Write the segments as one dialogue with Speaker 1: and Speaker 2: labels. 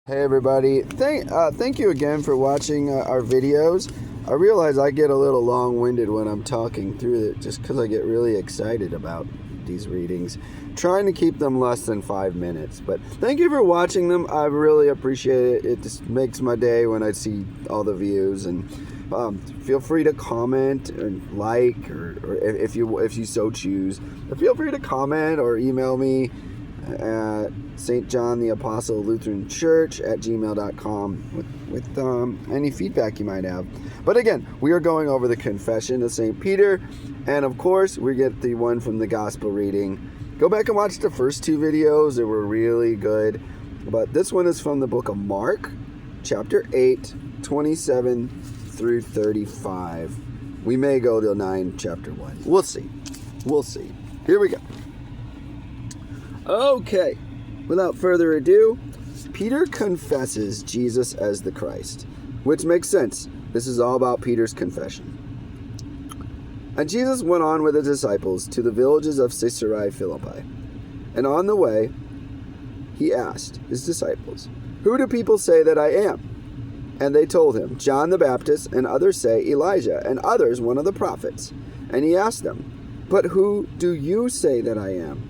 Speaker 1: Hey everybody, thank you again for watching our videos. I realize I get a little long-winded when I'm talking through it just because I get really excited about these readings. Trying to keep them less than 5 minutes, but thank you for watching them. I really appreciate it. It just makes my day when I see all the views, and feel free to comment and like, or if you so choose, feel free to comment or email me at St. John the Apostle Lutheran Church at gmail.com with any feedback you might have. But again, we are going over the Confession of St. Peter, and of course we get the one from the Gospel reading. Go back and watch the first two videos. They were really good. But this one is from the book of Mark, chapter 8, 27 through 35. We may go to 9, chapter 1. We'll see. Here we go. Okay, without further ado, Peter confesses Jesus as the Christ, which makes sense. This is all about Peter's confession. And Jesus went on with his disciples to the villages of Caesarea Philippi. And on the way, he asked his disciples, "Who do people say that I am?" And they told him, "John the Baptist, and others say Elijah, and others one of the prophets." And he asked them, "But who do you say that I am?"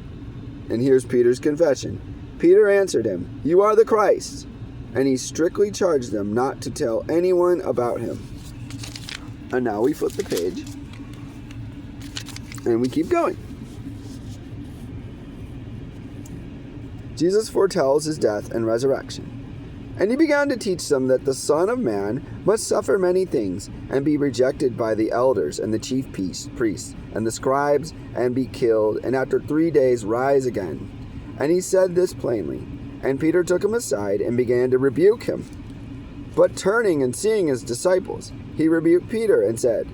Speaker 1: And here's Peter's confession. Peter answered him, "You are the Christ." And he strictly charged them not to tell anyone about him. And now we flip the page. And we keep going. Jesus foretells his death and resurrection. And he began to teach them that the Son of Man must suffer many things, and be rejected by the elders and the chief priests and the scribes, and be killed, and after 3 days rise again. And he said this plainly. And Peter took him aside and began to rebuke him. But turning and seeing his disciples, he rebuked Peter and said,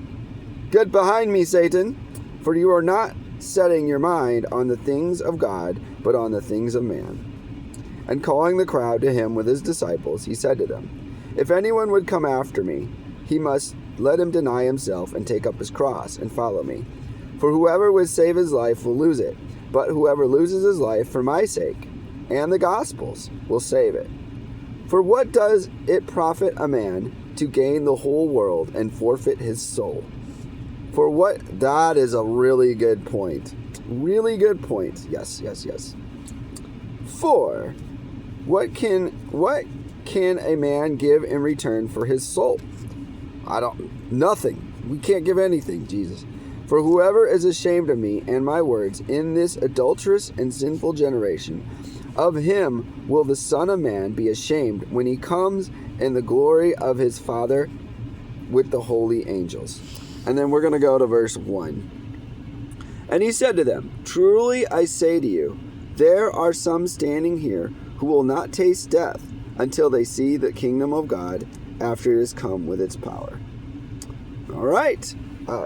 Speaker 1: "Get behind me, Satan, for you are not setting your mind on the things of God, but on the things of man." And calling the crowd to him with his disciples, he said to them, "If anyone would come after me, he must let him deny himself and take up his cross and follow me. For whoever would save his life will lose it, but whoever loses his life for my sake and the gospel's will save it. For what does it profit a man to gain the whole world and forfeit his soul?" For what? That is a really good point. Really good point. Yes. For what can a man give in return for his soul? Nothing. We can't give anything, Jesus. For whoever is ashamed of me and my words in this adulterous and sinful generation, of him will the Son of Man be ashamed when he comes in the glory of his Father with the holy angels. And then we're going to go to verse 1. And he said to them, "Truly I say to you, there are some standing here who will not taste death until they see the kingdom of God after it has come with its power." All right.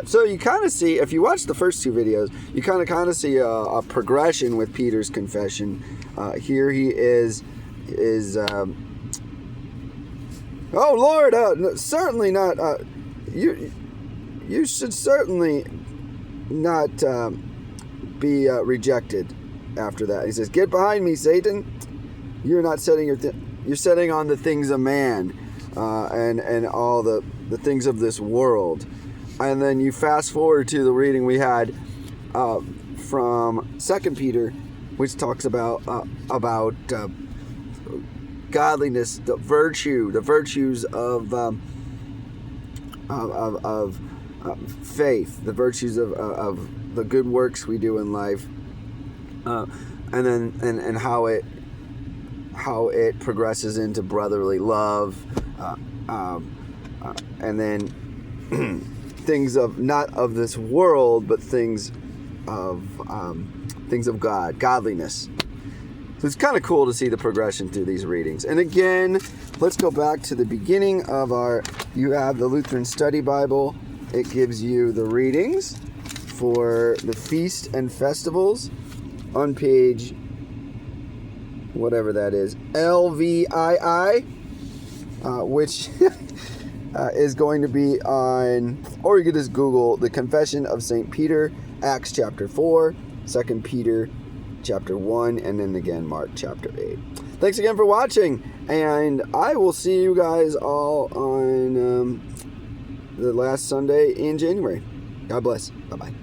Speaker 1: So you kind of see, if you watch the first two videos, you kind of see a progression with Peter's confession. Here he is, "Oh Lord, certainly not. You should certainly not be rejected." After that, he says, "Get behind me, Satan. You're not setting you're setting on the things of man and all the things of this world." And then you fast forward to the reading we had from 2 Peter, which talks about godliness, the virtues of faith, the virtues of the good works we do in life, and then and how it progresses into brotherly love, and then things of not of this world, but things of God, godliness. So it's kind of cool to see the progression through these readings. And again, let's go back to the beginning of you have the Lutheran Study Bible. It gives you the readings for the feast and festivals on page, whatever that is, LVII, which is going to be on, or you could just Google the Confession of St. Peter, Acts chapter 4, 2 Peter chapter 1, and then again Mark chapter 8. Thanks again for watching, And I will see you guys all on the last Sunday in January. God bless. Bye-bye.